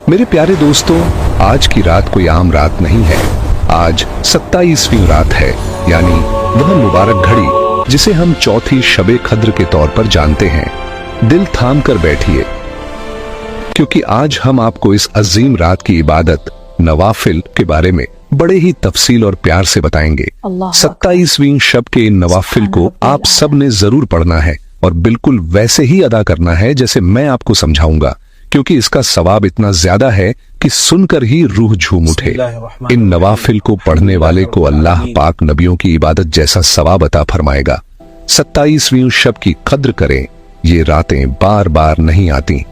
मेरे प्यारे दोस्तों, आज की रात कोई आम रात नहीं है। आज 27वीं रात है, यानी वह मुबारक घड़ी जिसे हम चौथी शबे खद्र के तौर पर जानते हैं। दिल थाम कर बैठिए, क्योंकि आज हम आपको इस अजीम रात की इबादत नवाफिल के बारे में बड़े ही तफसील और प्यार से बताएंगे। 27वीं शब के इन नवाफिल को आप सब ने जरूर पढ़ना है और बिल्कुल वैसे ही अदा करना है जैसे मैं आपको समझाऊंगा, क्योंकि इसका सवाब इतना ज्यादा है कि सुनकर ही रूह झूम उठे। इन नवाफिल को पढ़ने वाले को अल्लाह पाक नबियों की इबादत जैसा सवाब अता फरमाएगा। 27वीं शब की कद्र करें। ये रातें बार बार नहीं आती।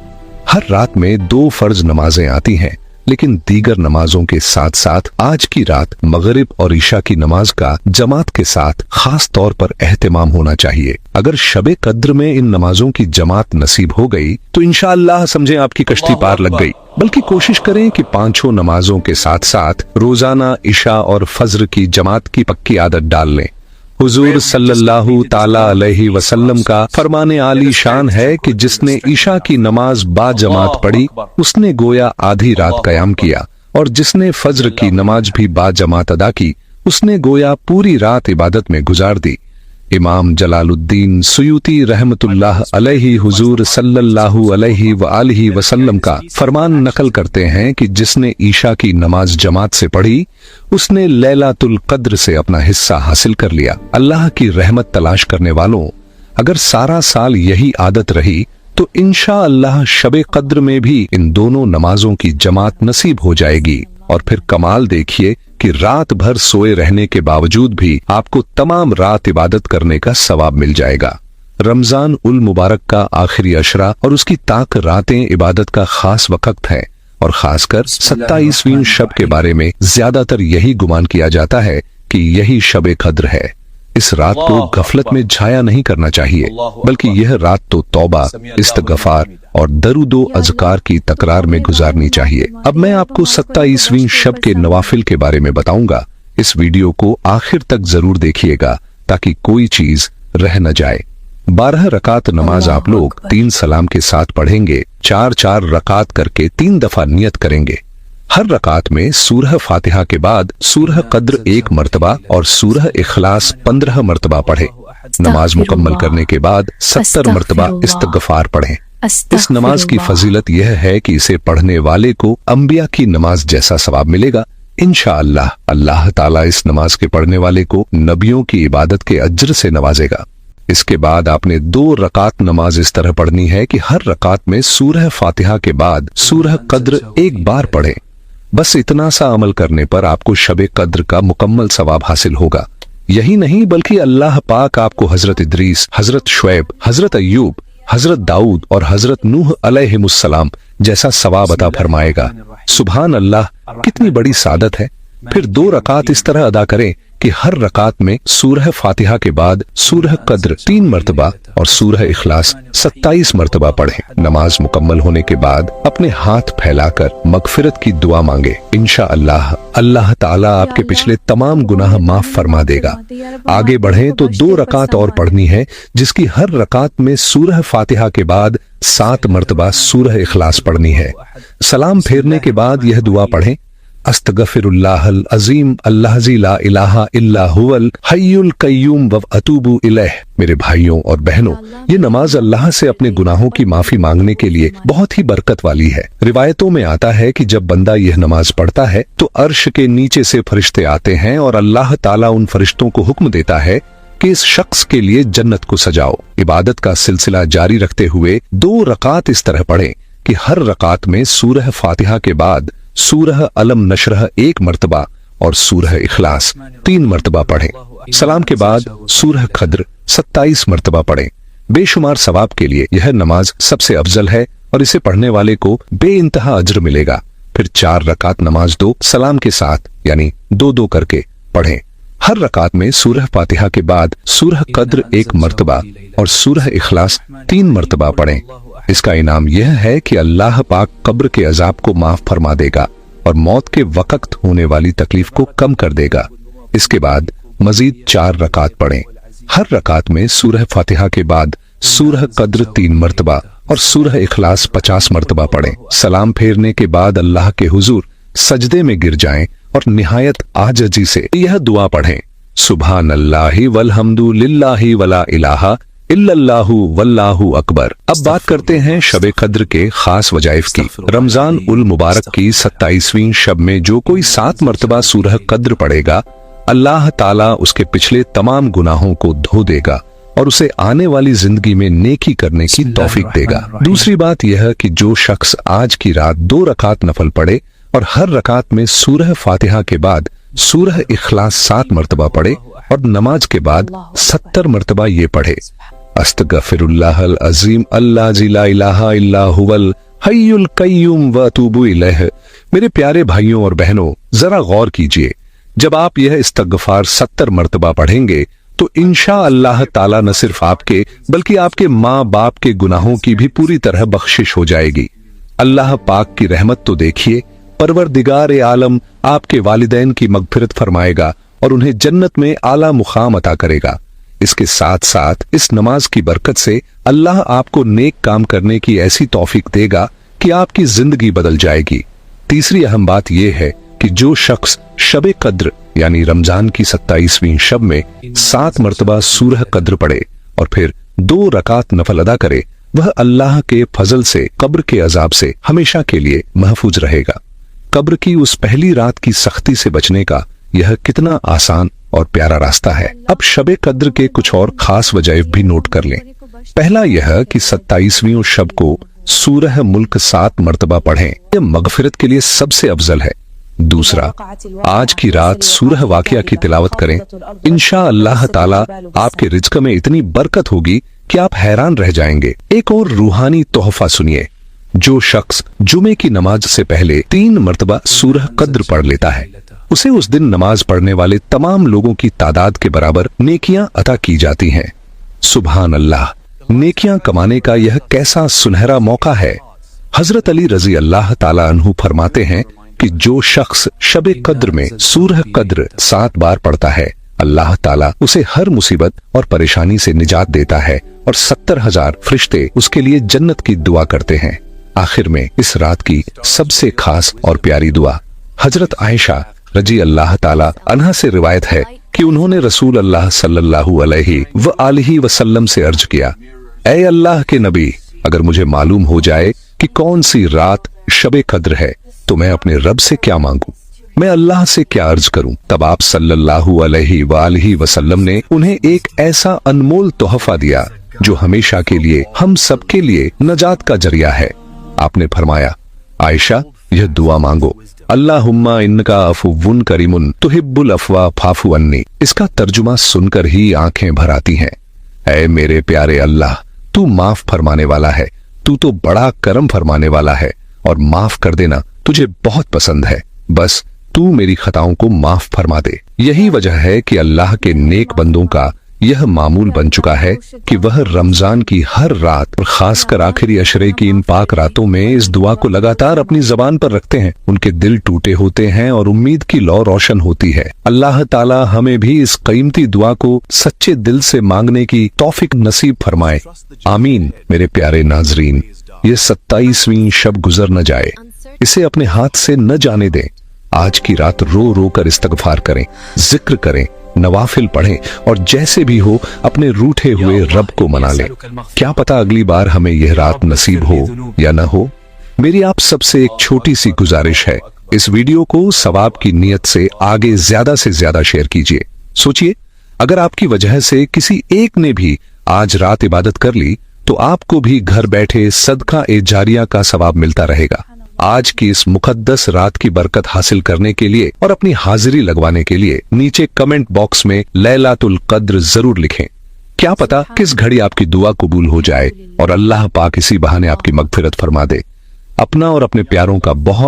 हर रात में 2 फर्ज नमाजें आती हैं, लेकिन दीगर नमाजों के साथ साथ आज की रात मगरिब और ईशा की नमाज का जमात के साथ खास तौर पर एहतमाम होना चाहिए। अगर शबे कद्र में इन नमाजों की जमात नसीब हो गई तो इंशाअल्लाह समझें आपकी कश्ती पार लग गई। बल्कि कोशिश करें कि 5 नमाजों के साथ साथ रोजाना ईशा और फज्र की जमात की पक्की आदत डाल लें। हुजूर सल्लल्लाहु ताला अलैहि वसल्लम का फरमाने आली शान है कि जिसने ईशा की नमाज बा जमात पढ़ी उसने गोया आधी रात कयाम किया, और जिसने फज्र की नमाज भी बा जमात अदा की उसने गोया पूरी रात इबादत में गुजार दी। इमाम जलालुद्दीन सुयूती रहमतुल्लाह अलैहि हुजूर सल्लल्लाहु अलैहि व आलिहि वसल्लम का फरमान नकल करते हैं कि जिसने ईशा की नमाज जमात से पढ़ी उसने लैलातुल कद्र से अपना हिस्सा हासिल कर लिया। अल्लाह की रहमत तलाश करने वालों, अगर सारा साल यही आदत रही तो इंशाअल्लाह शबे कद्र में भी इन दोनों नमाजों की जमात नसीब हो जाएगी। और फिर कमाल देखिए कि रात भर सोए रहने के बावजूद भी आपको तमाम रात इबादत करने का सवाब मिल जाएगा। रमजान उल मुबारक का आखिरी अशरा और उसकी ताक रातें इबादत का खास वक्त है, और खासकर 27वीं शब के बारे में ज्यादातर यही गुमान किया जाता है कि यही शबे कद्र है। इस रात को गफलत में झाया नहीं करना चाहिए, बल्कि यह रात तो तौबा, इस्तगफार और दरूदो अज़कार की तकरार में गुजारनी चाहिए। अब मैं आपको 27वीं शब के नवाफिल के बारे में बताऊंगा। इस वीडियो को आखिर तक जरूर देखिएगा ताकि कोई चीज रह न जाए। 12 रकात नमाज आप लोग 3 सलाम के साथ पढ़ेंगे। 4-4 रकात करके 3 दफा नियत करेंगे। हर रकात में सूरह फातिहा के बाद सूरह कद्र 1 मर्तबा और सूरह इखलास 15 मर्तबा पढ़े। नमाज मुकम्मल करने के बाद 70 मर्तबा इस्तगफार पढ़ें। इस नमाज की फजीलत यह है कि इसे पढ़ने वाले को अंबिया की नमाज जैसा सवाब मिलेगा। इंशाअल्लाह अल्लाह ताला इस नमाज के पढ़ने वाले को नबियों की इबादत के अज्र से नवाजेगा। इसके बाद आपने 2 रकात नमाज इस तरह पढ़नी है कि हर रकात में सूरह फातिहा के बाद सूरह कद्र 1 बार पढ़ें। बस इतना सा अमल करने पर आपको शबे कद्र का मुकम्मल सवाब हासिल होगा। यही नहीं बल्कि अल्लाह पाक आपको हजरत इद्रीस, हजरत शुएब, हजरत अय्यूब, हजरत दाऊद और हजरत नूह अलैहिमुस्सलाम जैसा सवाब अता फरमाएगा। सुभान अल्लाह, कितनी बड़ी सादत है। फिर 2 रकात इस तरह अदा करें कि हर रकात में सूरह फातिहा के बाद सूरह कद्र 3 मर्तबा और सूरह इखलास 27 मर्तबा पढ़ें। नमाज मुकम्मल होने के बाद अपने हाथ फैलाकर मगफिरत की दुआ मांगे। इंशाअल्लाह अल्लाह ताला आपके पिछले तमाम गुनाह माफ फरमा देगा। आगे बढ़ें तो 2 रकात और पढ़नी है, जिसकी हर रकात में सूरह फातिहा के बाद 7 मर्तबा सूरह इखलास पढ़नी है। सलाम फेरने के बाद यह दुआ पढ़ें, अस्तगफिरुल्लाहल अजीम अल्लाज़ी ला इलाहा इल्ला हुवल हय्युल कय्यूम व अतूबु इलैह। मेरे भाइयों और बहनों, ये नमाज अल्लाह से अपने गुनाहों की माफी मांगने के लिए बहुत ही बरकत वाली है। रिवायतों में आता है कि जब बंदा यह नमाज पढ़ता है तो अर्श के नीचे से फरिश्ते आते हैं और अल्लाह ताला उन फरिश्तों को हुक्म देता है कि इस शख्स के लिए जन्नत को सजाओ। इबादत का सिलसिला जारी रखते हुए 2 रकात इस तरह पढ़ें कि हर रकात में सूरह फातिहा के बाद सूरह अलम नशरह 1 मर्तबा और सूरह इखलास 3 मर्तबा पढ़ें। सलाम के बाद सूरह कद्र 27 मर्तबा पढ़ें। बेशुमार सवाब के लिए यह नमाज सबसे अफजल है और इसे पढ़ने वाले को बेइंतहा अज्र मिलेगा। फिर 4 रकात नमाज 2 सलाम के साथ यानी 2-2 करके पढ़ें। हर रकात में सूरह फातिहा के बाद सूरह कद्र 1 मर्तबा और सूरह इखलास 3 मर्तबा पढ़ें। इसका इनाम यह है कि अल्लाह पाक कब्र के अजाब को माफ फरमा देगा और मौत के वक्त होने वाली तकलीफ को कम कर देगा। इसके बाद मजीद 4 रकात पढ़ें। हर रकात में सूरह फातिहा के बाद सूरह कद्र 3 मर्तबा और सूरह इखलास 50 मर्तबा पढ़ें। सलाम फेरने के बाद अल्लाह के हुजूर सजदे में गिर जाएं और निहायत आजजी से यह दुआ पढ़ें, सुभान अल्लाहि वल्हम्दु लिल्लाहि वला इलाहा इल्लल्लाहु वल्लाहु अकबर। अब बात करते हैं शबे कद्र के खास वजाइफ की। रमजान उल मुबारक की 27वीं शब में जो कोई 7 मर्तबा सूरह कद्र पढ़ेगा, अल्लाह ताला उसके पिछले तमाम गुनाहों को धो देगा और उसे आने वाली जिंदगी में नेकी करने की तौफीक देगा। दूसरी बात यह कि जो शख्स आज की रात 2 रकात नफल पढ़े और हर रकात में सूरह फातिहा के बाद सूरह इखलास 7 मर्तबा पढ़े और नमाज के बाद 70 मर्तबा ये पढ़े, अस्तगफिरुल्लाहल अजीम अल्लाजी ला इलाहा इल्ला हुवल हय्युल कय्यूम व अतूबु इलैह। मेरे प्यारे भाइयों और बहनों, जरा गौर कीजिए, जब आप यह इस्तगफार 70 मर्तबा पढ़ेंगे तो इंशा अल्लाह ताला न सिर्फ आपके बल्कि आपके माँ बाप के गुनाहों की भी पूरी तरह बख्शिश हो जाएगी। अल्लाह पाक की रहमत तो देखिए, परवरदिगार ए आलम आपके वालिदैन की मगफिरत फरमाएगा और उन्हें जन्नत में आला मुकाम अता करेगा। इसके साथ साथ इस नमाज की बरकत से अल्लाह आपको नेक काम करने की ऐसी तौफीक देगा कि आपकी जिंदगी बदल जाएगी। तीसरी अहम बात यह है कि जो शख्स शबे कद्र यानी रमजान की 27वीं शब में 7 मर्तबा सूरह कद्र पढ़े और फिर 2 रकात नफल अदा करे, वह अल्लाह के फजल से कब्र के अजाब से हमेशा के लिए महफूज रहेगा। कब्र की उस पहली रात की सख्ती से बचने का यह कितना आसान और प्यारा रास्ता है। अब शबे कद्र के कुछ और खास वजाइफ भी नोट कर लें। पहला यह कि 27वीं शब को सूरह मुल्क 7 मर्तबा पढ़ें, यह मगफिरत के लिए सबसे अफजल है। दूसरा, आज की रात सूरह वाकिया की तिलावत करें, इंशा अल्लाह ताला आपके रिज्क में इतनी बरकत होगी कि आप हैरान रह जाएंगे। एक और रूहानी तोहफा सुनिए, जो शख्स जुमे की नमाज से पहले 3 मर्तबा सूरह कद्र पढ़ लेता है, उसे उस दिन नमाज पढ़ने वाले तमाम लोगों की तादाद के बराबर नेकियां अता की जाती हैं। सुभान अल्लाह, नेकियां कमाने का यह कैसा सुनहरा मौका है। हजरत अली रजी अल्लाह ताला अन्हु फरमाते हैं कि जो शख्स शबे कद्र में सूरह कद्र 7 बार पढ़ता है, अल्लाह ताला उसे हर मुसीबत और परेशानी से निजात देता है और 70,000 फरिश्ते उसके लिए जन्नत की दुआ करते हैं। आखिर में इस रात की सबसे खास और प्यारी दुआ हजरत आयशा रजी अल्लाह ताला अन्हा से रिवायत है कि उन्होंने रसूल अल्लाह सल्लल्लाहु अलैहि वसल्लम से अर्ज किया, ऐ अल्लाह के नबी, अगर मुझे मालूम हो जाए कि कौन सी रात शबे कद्र है तो मैं अपने रब से क्या मांगूं, मैं अल्लाह से क्या अर्ज करूं। तब आप सल्लल्लाहु अलैहि वसल्लम ने उन्हें एक ऐसा अनमोल तोहफा दिया जो हमेशा के लिए हम सबके लिए नजात का जरिया है। आपने फरमाया, आयशा, यह दुआ मांगो, अल्लाहुम्मा इन्नका अफुव्वुन करीमुन तुहिब्बुल अफवा फाफु अन्नी। इसका तर्जुमा सुनकर ही आंखें भर आती हैं। ऐ मेरे प्यारे अल्लाह, तू माफ फरमाने वाला है, तू तो बड़ा करम फरमाने वाला है और माफ कर देना तुझे बहुत पसंद है, बस तू मेरी खताओं को माफ फरमा दे। यही वजह है कि अल्लाह के नेक बंदों का यह मामूल बन चुका है कि वह रमजान की हर रात और खासकर आखिरी अशरे की इन पाक रातों में इस दुआ को लगातार अपनी जबान पर रखते हैं। उनके दिल टूटे होते हैं और उम्मीद की लौ रोशन होती है। अल्लाह ताला हमें भी इस कीमती दुआ को सच्चे दिल से मांगने की तौफीक नसीब फरमाए, आमीन। मेरे प्यारे नाजरीन, ये 27वीं शब गुजर न जाए, इसे अपने हाथ से न जाने दें। आज की रात रो रो कर इस्तगफार करें, जिक्र करें, नवाफिल पढ़ें और जैसे भी हो अपने रूठे हुए रब को मना लें। क्या पता अगली बार हमें यह रात नसीब हो या न हो। मेरी आप सबसे एक छोटी सी गुजारिश है, इस वीडियो को सवाब की नीयत से आगे ज्यादा से ज्यादा शेयर कीजिए। सोचिए, अगर आपकी वजह से किसी एक ने भी आज रात इबादत कर ली तो आपको भी घर बैठे सदका ए जारिया का सवाब मिलता रहेगा। आज की इस मुकद्दस रात की बरकत हासिल करने के लिए और अपनी हाजिरी लगवाने के लिए नीचे कमेंट बॉक्स में लैलातुल कद्र जरूर लिखें। क्या पता किस घड़ी आपकी दुआ कबूल हो जाए और अल्लाह पाक इसी बहाने आपकी मगफिरत फरमा दे। अपना और अपने प्यारों का बहुत